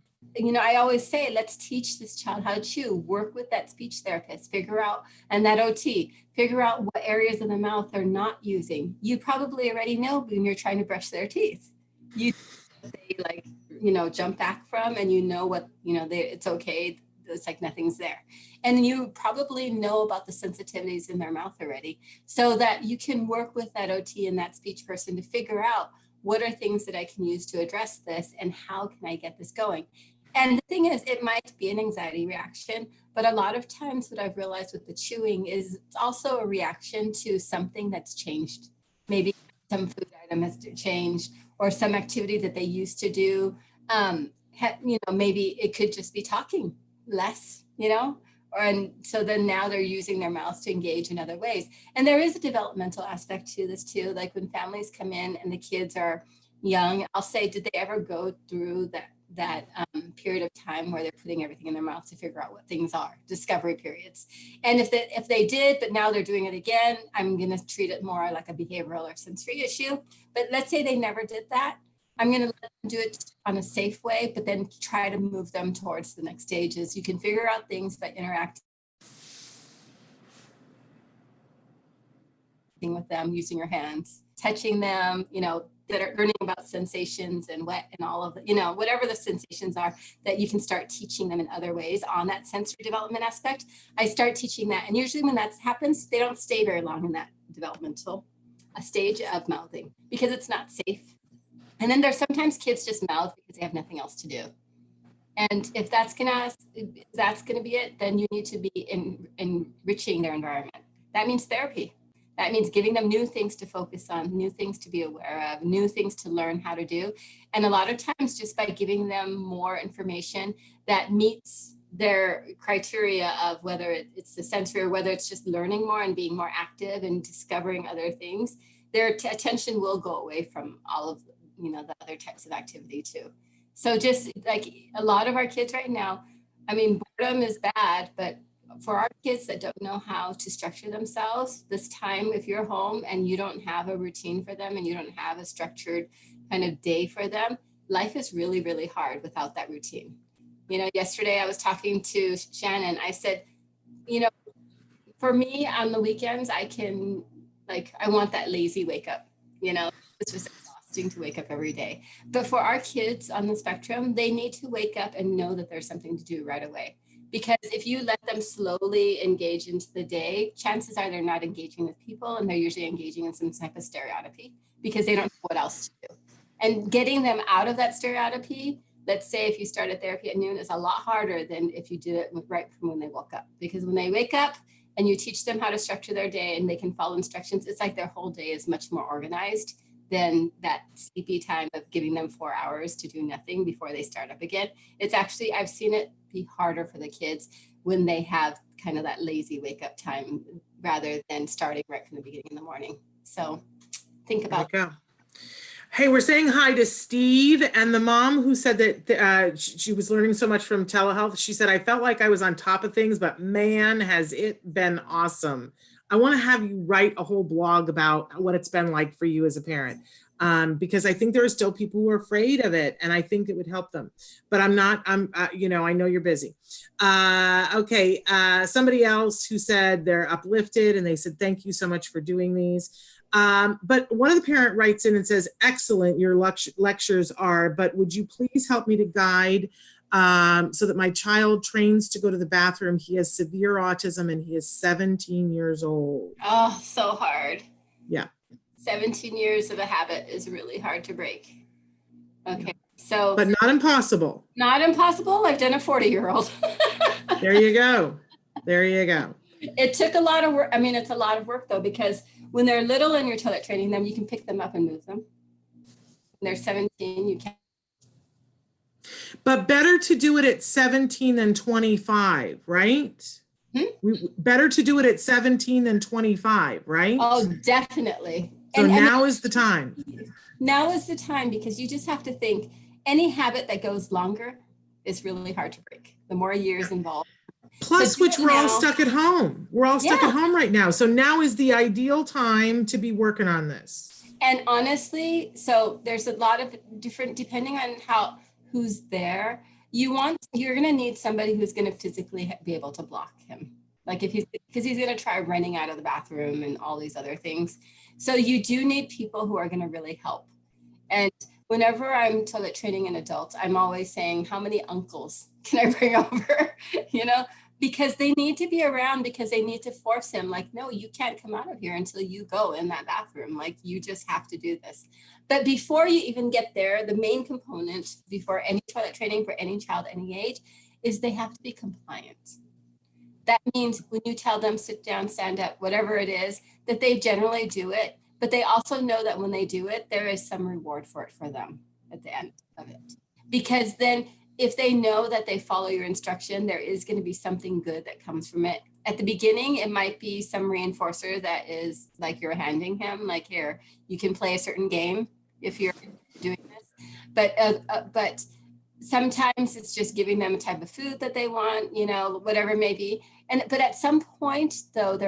I always say, let's teach this child how to chew. Work with that speech therapist, figure out, and that OT, figure out what areas of the mouth they're not using. You probably already know when you're trying to brush their teeth. They jump back from, and what, it's okay. It's like nothing's there. And you probably know about the sensitivities in their mouth already, so that you can work with that OT and that speech person to figure out what are things that I can use to address this, and how can I get this going? And the thing is, it might be an anxiety reaction, but a lot of times what I've realized with the chewing is it's also a reaction to something that's changed. Maybe some food item has changed, or some activity that they used to do. Maybe it could just be talking less, and so then now they're using their mouths to engage in other ways. And there is a developmental aspect to this too. Like when families come in and the kids are young, I'll say, did they ever go through that period of time where they're putting everything in their mouth to figure out what things are, discovery periods? And if they did, but now they're doing it again, I'm going to treat it more like a behavioral or sensory issue. But let's say they never did that. I'm going to let them do it on a safe way, but then try to move them towards the next stages. You can figure out things by interacting with them, using your hands, touching them, that are learning about sensations and wet and all of the, whatever the sensations are, that you can start teaching them in other ways on that sensory development aspect. I start teaching that. And usually when that happens, they don't stay very long in that developmental stage of mouthing, because it's not safe. And then there's sometimes kids just mouth because they have nothing else to do. And if that's gonna be it, then you need to be enriching their environment. That means therapy. That means giving them new things to focus on, new things to be aware of, new things to learn how to do. And a lot of times just by giving them more information that meets their criteria of whether it's the sensory or whether it's just learning more and being more active and discovering other things, their attention will go away from all of, you know, the other types of activity too. So just like a lot of our kids right now, I mean, boredom is bad, but for our kids that don't know how to structure themselves, this time, if you're home and you don't have a routine for them and you don't have a structured kind of day for them, life is really, really hard without that routine. You know, yesterday I was talking to Shannon. I said, you know, for me on the weekends, I want that lazy wake up, you know, it's just exhausting to wake up every day. But for our kids on the spectrum, they need to wake up and know that there's something to do right away. Because if you let them slowly engage into the day, chances are they're not engaging with people and they're usually engaging in some type of stereotypy because they don't know what else to do. And getting them out of that stereotypy, let's say if you started therapy at noon, is a lot harder than if you did it right from when they woke up. Because when they wake up and you teach them how to structure their day and they can follow instructions, it's like their whole day is much more organized than that sleepy time of giving them 4 hours to do nothing before they start up again. It's actually, I've seen it be harder for the kids when they have kind of that lazy wake up time rather than starting right from the beginning in the morning. So think about There you go. Hey, we're saying hi to Steve and the mom who said that she was learning so much from telehealth. She said, I felt like I was on top of things, but man, has it been awesome. I want to have you write a whole blog about what it's been like for you as a parent, because I think there are still people who are afraid of it, and I think it would help them. But I'm not. You know, I know you're busy. Okay. Somebody else who said they're uplifted, and they said thank you so much for doing these. But one of the parent writes in and says, excellent, your lectures are, but would you please help me to guide so that my child trains to go to the bathroom? He has severe autism and he is 17 years old. Oh, so hard. Yeah. 17 years of a habit is really hard to break. Okay. So, but not impossible. Not impossible. I've done a 40-year-old. There you go. There you go. It took a lot of work. I mean, it's a lot of work though, because when they're little and you're toilet training them, you can pick them up and move them. When they're 17, you can't. But better to do it at 17 than 25, right? Better to do it at 17 than 25, right? Oh, definitely. So now is the time. Now is the time, because you just have to think any habit that goes longer is really hard to break. The more years involved. Plus, which we're all stuck at home. We're all stuck at home right now. So now is the ideal time to be working on this. And honestly, so there's a lot of different, depending on who's there, you're going to need somebody who's going to physically be able to block him. Like because he's going to try running out of the bathroom and all these other things. So you do need people who are going to really help. And whenever I'm toilet training an adult, I'm always saying, how many uncles can I bring over? You know, because they need to be around, because they need to force him, like, no, you can't come out of here until you go in that bathroom. Like, you just have to do this. But before you even get there, the main component before any toilet training for any child, any age, is they have to be compliant. That means when you tell them sit down, stand up, whatever it is, that they generally do it. But they also know that when they do it, there is some reward for it for them at the end of it. Because then if they know that they follow your instruction, there is going to be something good that comes from it. At the beginning, it might be some reinforcer that is like you're handing him, like, here, you can play a certain game if you're doing this. But sometimes it's just giving them a type of food that they want, you know, whatever it may be. But at some point, though,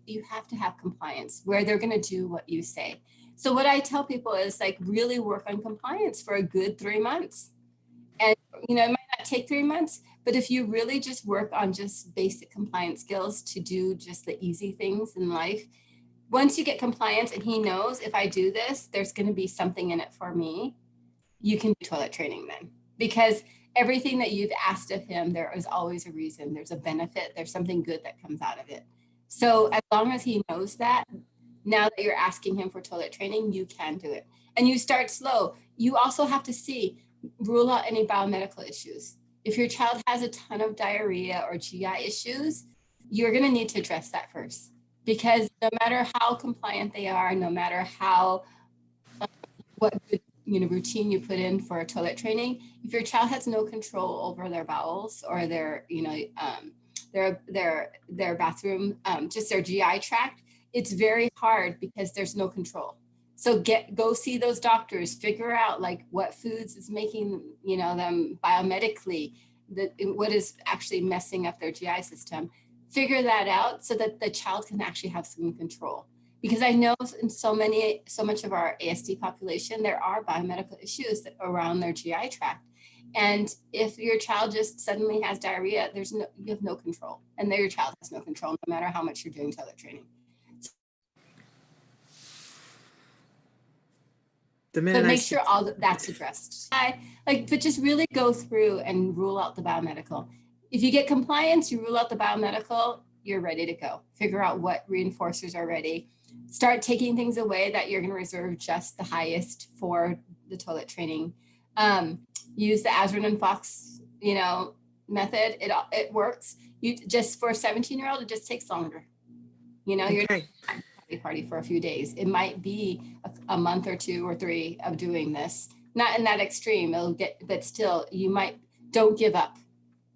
you have to have compliance where they're going to do what you say. So what I tell people is, like, really work on compliance for a good 3 months. And, you know, it might not take 3 months, but if you really just work on just basic compliance skills to do just the easy things in life, once you get compliance and he knows, if I do this, there's going to be something in it for me, you can do toilet training then. Because everything that you've asked of him, there is always a reason. There's a benefit. There's something good that comes out of it. So as long as he knows that, now that you're asking him for toilet training, you can do it. And you start slow. You also have to rule out any biomedical issues. If your child has a ton of diarrhea or GI issues, you're going to need to address that first. because no matter how compliant they are, no matter how what good, routine you put in for toilet training, if your child has no control over their bowels or their their bathroom, just their GI tract, it's very hard because there's no control. So go see those doctors, figure out like what foods is making them biomedically, what is actually messing up their GI system. Figure that out so that the child can actually have some control. Because I know in so much of our ASD population, there are biomedical issues around their GI tract. And if your child just suddenly has diarrhea, you have no control. And your child has no control, no matter how much you're doing toilet training. The minute but make sure all that's addressed. But just really go through and rule out the biomedical. If you get compliance, you rule out the biomedical, you're ready to go. Figure out what reinforcers are ready. Start taking things away that you're going to reserve just the highest for the toilet training. Use the Azrin and Fox, method. It works. Just for a 17-year-old, it just takes longer. You're okay. Party for a few days. It might be a month or 2 or 3 of doing this. Not in that extreme. But still, don't give up,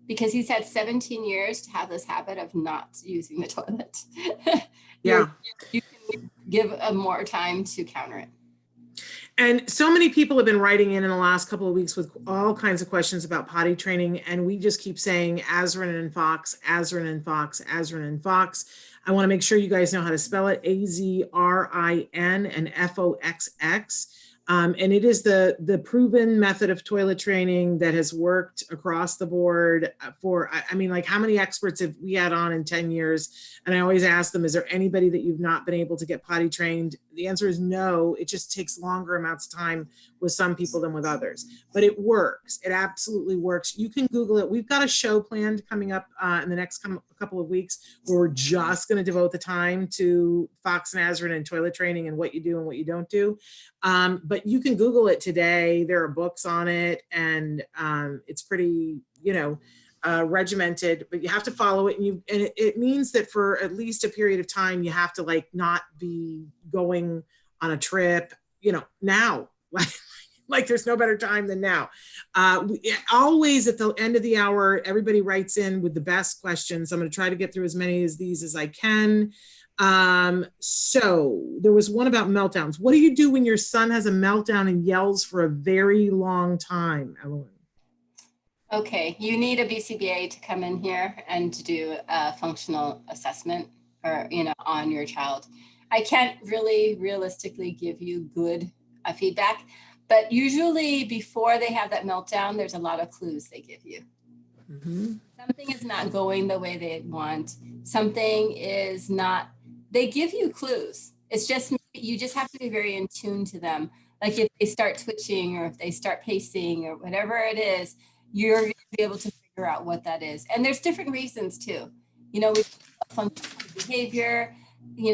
because he's had 17 years to have this habit of not using the toilet. Yeah. You can give more time to counter it. And so many people have been writing in the last couple of weeks with all kinds of questions about potty training. And we just keep saying Azrin and Fox, Azrin and Fox, Azrin and Fox. I want to make sure you guys know how to spell it, Azrin and Foxx. And it is the proven method of toilet training that has worked across the board for, how many experts have we had on in 10 years? And I always ask them, is there anybody that you've not been able to get potty trained? The answer is no. It just takes longer amounts of time with some people than with others, but it works. It absolutely works. You can Google it. We've got a show planned coming up in the next couple of weeks where we're just going to devote the time to Fox and Azrin and toilet training and what you do and what you don't do. But you can Google it today. There are books on it, and it's pretty, regimented, but you have to follow it. And it means that for at least a period of time, you have to not be going on a trip, now, like there's no better time than now. Always at the end of the hour, everybody writes in with the best questions. I'm going to try to get through as many of these as I can. So there was one about meltdowns. What do you do when your son has a meltdown and yells for a very long time, Evelyn? Okay, you need a BCBA to come in here and to do a functional assessment on your child. I can't really realistically give you good feedback, but usually before they have that meltdown, there's a lot of clues they give you. Mm-hmm. Something is not going the way they want. Something is not, they give you clues. It's just, you just have to be very in tune to them. Like if they start twitching or if they start pacing or whatever it is, you're going to be able to figure out what that is. And there's different reasons too. We functional behavior,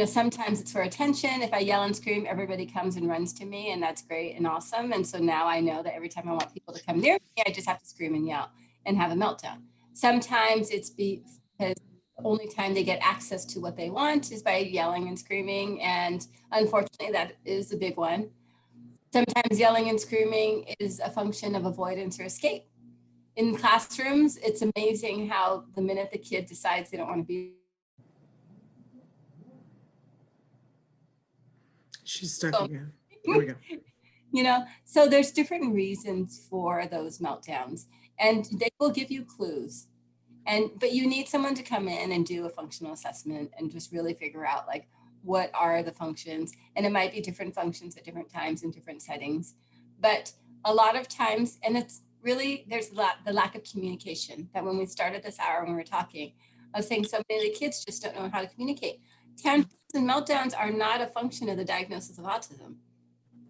sometimes it's for attention. If I yell and scream, everybody comes and runs to me, and that's great and awesome. And so now I know that every time I want people to come near me, I just have to scream and yell and have a meltdown. Sometimes it's because the only time they get access to what they want is by yelling and screaming. And unfortunately, that is the big one. Sometimes yelling and screaming is a function of avoidance or escape. In classrooms, it's amazing how the minute the kid decides they don't want to be. She's stuck again. Here we go. So there's different reasons for those meltdowns, and they will give you clues. But you need someone to come in and do a functional assessment and just really figure out what are the functions. And it might be different functions at different times in different settings. But a lot of times, and it's really, there's the lack of communication that when we started this hour, when we were talking, I was saying so many of the kids just don't know how to communicate. Tantrums and meltdowns are not a function of the diagnosis of autism.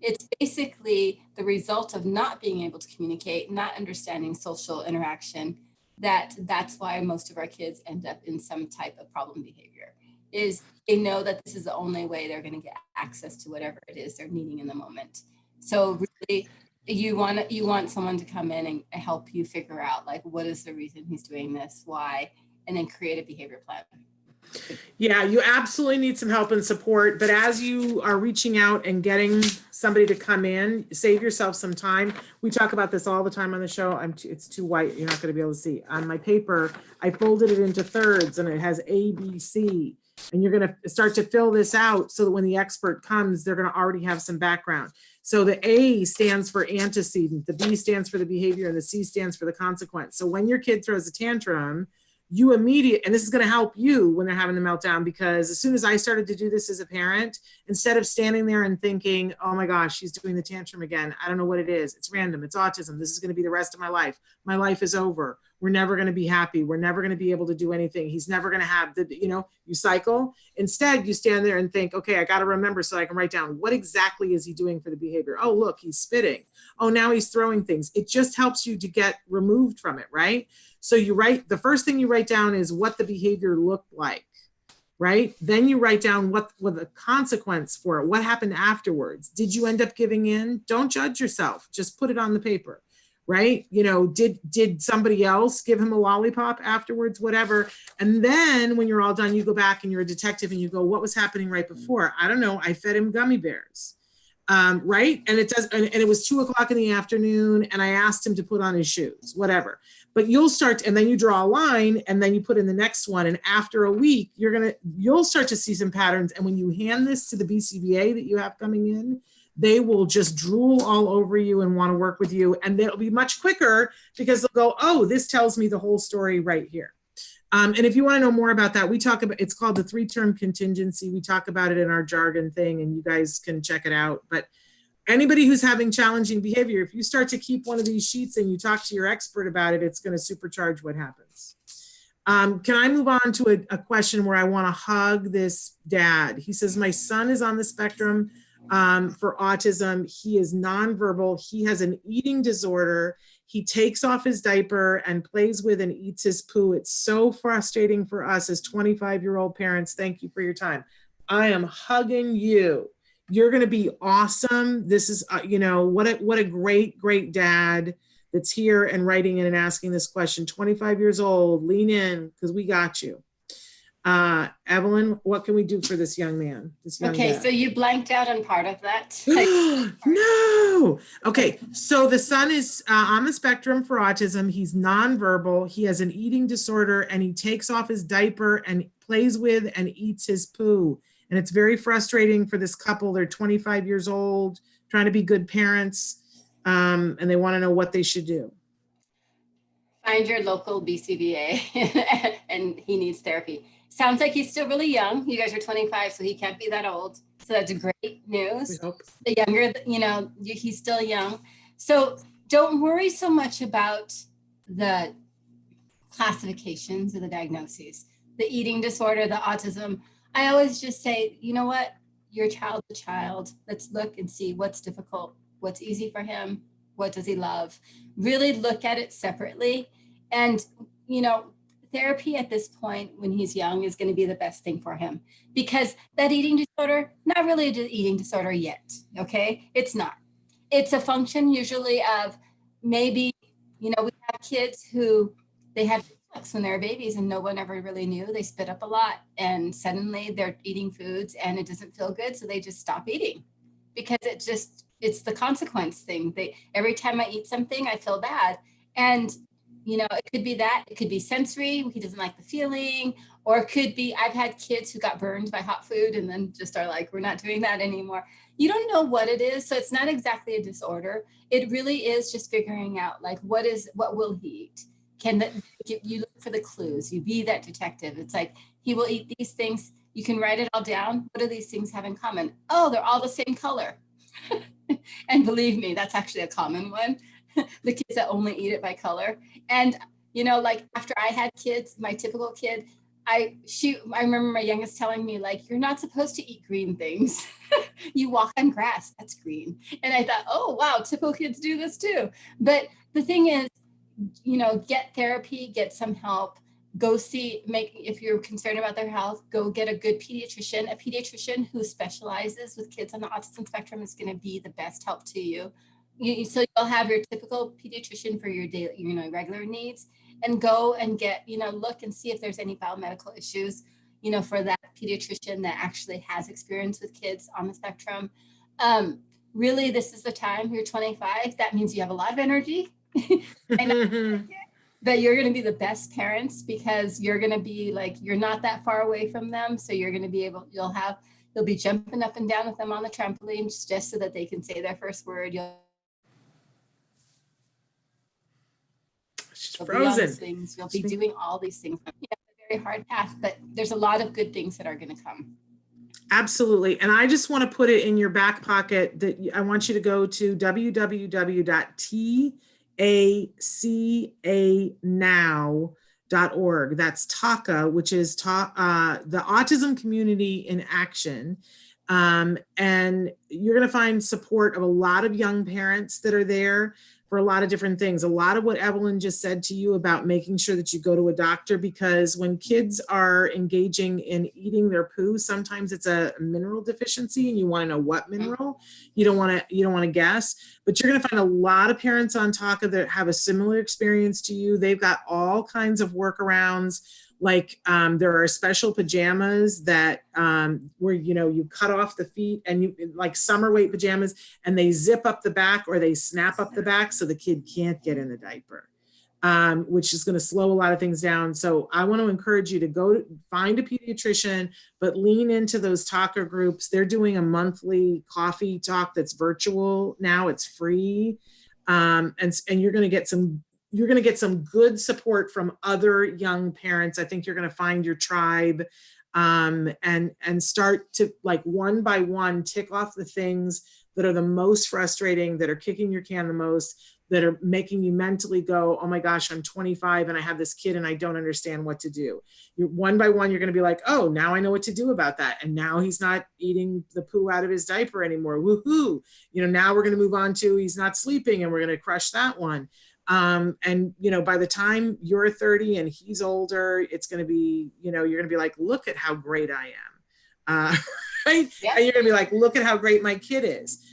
It's basically the result of not being able to communicate, not understanding social interaction. That's why most of our kids end up in some type of problem behavior, is they know that this is the only way they're going to get access to whatever it is they're needing in the moment. So really, you want someone to come in and help you figure out what is the reason he's doing this, why, and then create a behavior plan. Yeah, you absolutely need some help and support, but as you are reaching out and getting somebody to come in, save yourself some time. We talk about this all the time on the show. It's too white. You're not going to be able to see. On my paper, I folded it into thirds and it has A, B, C. And you're going to start to fill this out so that when the expert comes, they're going to already have some background. So the A stands for antecedent, the B stands for the behavior, and the C stands for the consequence. So when your kid throws a tantrum, you immediately, and this is going to help you when they're having the meltdown, because as soon as I started to do this as a parent, instead of standing there and thinking, oh my gosh, she's doing the tantrum again. I don't know what it is. It's random. It's autism. This is going to be the rest of my life. My life is over. We're never going to be happy. We're never going to be able to do anything. He's never going to have the, you cycle. Instead, you stand there and think, okay, I got to remember so I can write down what exactly is he doing for the behavior. Oh, look, he's spitting. Oh, now he's throwing things. It just helps you to get removed from it, right? So you write, the first thing you write down is what the behavior looked like, right? Then you write down what the consequence for it, what happened afterwards. Did you end up giving in? Don't judge yourself, just put it on the paper, right? Did somebody else give him a lollipop afterwards, whatever. And then when you're all done, you go back and you're a detective and you go, what was happening right before? I don't know, I fed him gummy bears. Right? And it was 2:00 in the afternoon and I asked him to put on his shoes, whatever. But you'll start, and then you draw a line and then you put in the next one. And after a week, you'll start to see some patterns. And when you hand this to the BCBA that you have coming in, they will just drool all over you and want to work with you. And it'll be much quicker because they'll go, oh, this tells me the whole story right here. And if you want to know more about that, it's called the 3-term contingency. We talk about it in our jargon thing and you guys can check it out. But anybody who's having challenging behavior, if you start to keep one of these sheets and you talk to your expert about it, it's going to supercharge what happens. Can I move on to a question where I want to hug this dad? He says, my son is on the spectrum for autism. He is nonverbal. He has an eating disorder. He takes off his diaper and plays with and eats his poo. It's so frustrating for us as 25-year-old parents. Thank you for your time. I am hugging you. You're going to be awesome. This is, what a great, great dad that's here and writing in and asking this question. 25 years old, lean in because we got you. Evelyn, what can we do for this young man? Okay, so you blanked out on part of that. No. Okay, so the son is on the spectrum for autism. He's nonverbal. He has an eating disorder and he takes off his diaper and plays with and eats his poo. And it's very frustrating for this couple. They're 25 years old, trying to be good parents, and they want to know what they should do. Find your local BCBA and he needs therapy. Sounds like he's still really young. You guys are 25, so he can't be that old. So that's great news. The younger, he's still young. So don't worry so much about the classifications or the diagnoses, the eating disorder, the autism. I always just say, you know what? Your child's a child. Let's look and see what's difficult, what's easy for him, what does he love? Really look at it separately. And, therapy at this point when he's young is going to be the best thing for him because that eating disorder, not really an eating disorder yet. Okay. It's not. It's a function usually of maybe, we have kids who they had reflux when they were babies and no one ever really knew. They spit up a lot and suddenly they're eating foods and it doesn't feel good. So they just stop eating because it's the consequence thing. Every time I eat something, I feel bad. And it could be that, it could be sensory, he doesn't like the feeling, or it could be, I've had kids who got burned by hot food and then just are like, we're not doing that anymore. You don't know what it is. So it's not exactly a disorder. It really is just figuring out like, what will he eat? You look for the clues, you be that detective. It's like, he will eat these things. You can write it all down. What do these things have in common? Oh, they're all the same color. And believe me, that's actually a common one. The kids that only eat it by color. And, like after I had kids, my typical kid, I remember my youngest telling me like, you're not supposed to eat green things. You walk on grass, that's green. And I thought, oh, wow, typical kids do this too. But the thing is, get therapy, get some help, if you're concerned about their health, go get a good pediatrician. A pediatrician who specializes with kids on the autism spectrum is going to be the best help to you. So you'll have your typical pediatrician for your daily, regular needs, and go and get, look and see if there's any biomedical issues. you know, for that pediatrician that actually has experience with kids on the spectrum. Really, this is the time. You're 25. That means you have a lot of energy. That you're going to be the best parents because you're going to be like, you're not that far away from them. So you're going to be able, you'll be jumping up and down with them on the trampoline just so that they can say their first word. She's You'll be on the frozen. swings. You'll be doing all these things. Yeah, it's a very hard path, but there's a lot of good things that are going to come. Absolutely. And I just want to put it in your back pocket that I want you to go to www.tacanow.org. That's TACA, which is the Autism Community in Action. And you're going to find support of a lot of young parents that are there for a lot of different things. A lot of what Evelyn just said to you about making sure that you go to a doctor, because when kids are engaging in eating their poo, sometimes it's a mineral deficiency and you want to know what mineral. You don't want to guess, but you're going to find a lot of parents on TACA that have a similar experience to you. They've got all kinds of workarounds. Like there are special pajamas that where, you know, you cut off the feet and you like summer weight pajamas and they zip up the back or they snap up the back so the kid can't get in the diaper, which is going to slow a lot of things down. So I want to encourage you to go find a pediatrician, but lean into those TACA groups. They're doing a monthly coffee talk that's virtual now. It's free. And you're going to get some good support from other young parents. I think you're going to find your tribe and start to, like, one by one, tick off the things that are the most frustrating, that are kicking your can the most, that are making you mentally go, oh my gosh, I'm 25 and I have this kid and I don't understand what to do. One by one, you're going to be like, oh, now I know what to do about that. And now he's not eating the poo out of his diaper anymore. Woohoo. You know, now we're going to move on to he's not sleeping and we're going to crush that one. And, you know, by the time you're 30 and he's older, it's going to be, you know, you're going to be like, look at how great I am. Right? Yeah. And you're going to be like, look at how great my kid is.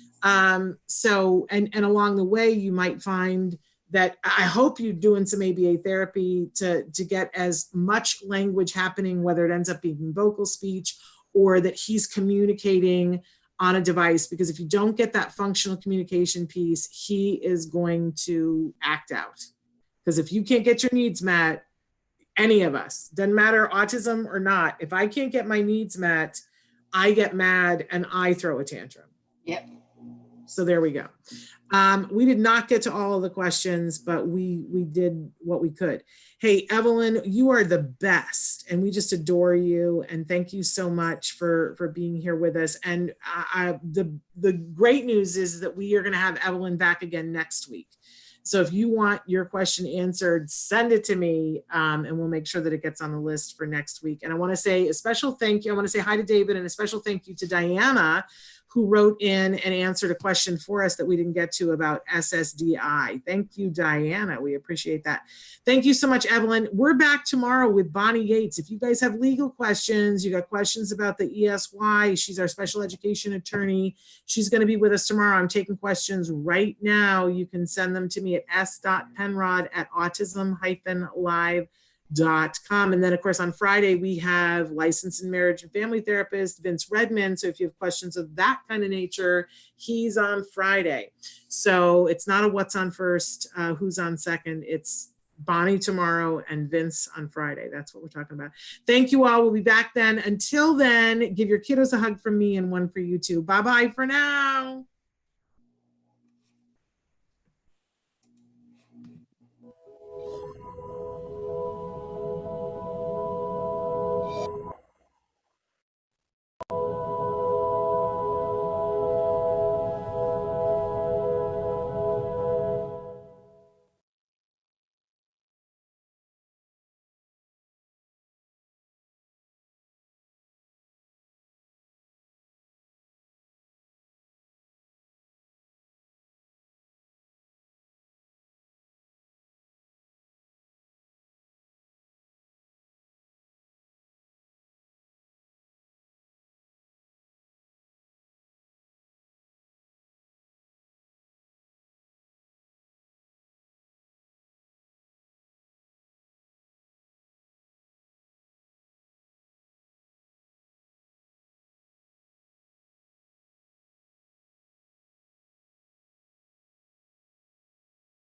So, and along the way, you might find that I hope you're doing some ABA therapy to get as much language happening, whether it ends up being vocal speech or that he's communicating on a device, because if you don't get that functional communication piece, he is going to act out. Because if you can't get your needs met, any of us, doesn't matter autism or not, if I can't get my needs met, I get mad and I throw a tantrum. Yep. So there we go. We did not get to all of the questions, but we did what we could. Hey, Evelyn, you are the best, and we just adore you. And thank you so much for being here with us. And the great news is that we are going to have Evelyn back again next week. So if you want your question answered, send it to me, and we'll make sure that it gets on the list for next week. And I want to say a special thank you. I want to say hi to David and a special thank you to Diana, who wrote in and answered a question for us that we didn't get to about SSDI. Thank you, Diana. We appreciate that. Thank you so much, Evelyn. We're back tomorrow with Bonnie Yates. If you guys have legal questions, you got questions about the ESY, she's our special education attorney. She's going to be with us tomorrow. I'm taking questions right now. You can send them to me at s.penrod@autism-live.com. And then, of course, on Friday, we have licensed marriage and family therapist Vince Redmond. So if you have questions of that kind of nature, he's on Friday. So it's not a what's on first, who's on second. It's Bonnie tomorrow and Vince on Friday. That's what we're talking about. Thank you all. We'll be back then. Until then, give your kiddos a hug from me and one for you too. Bye-bye for now.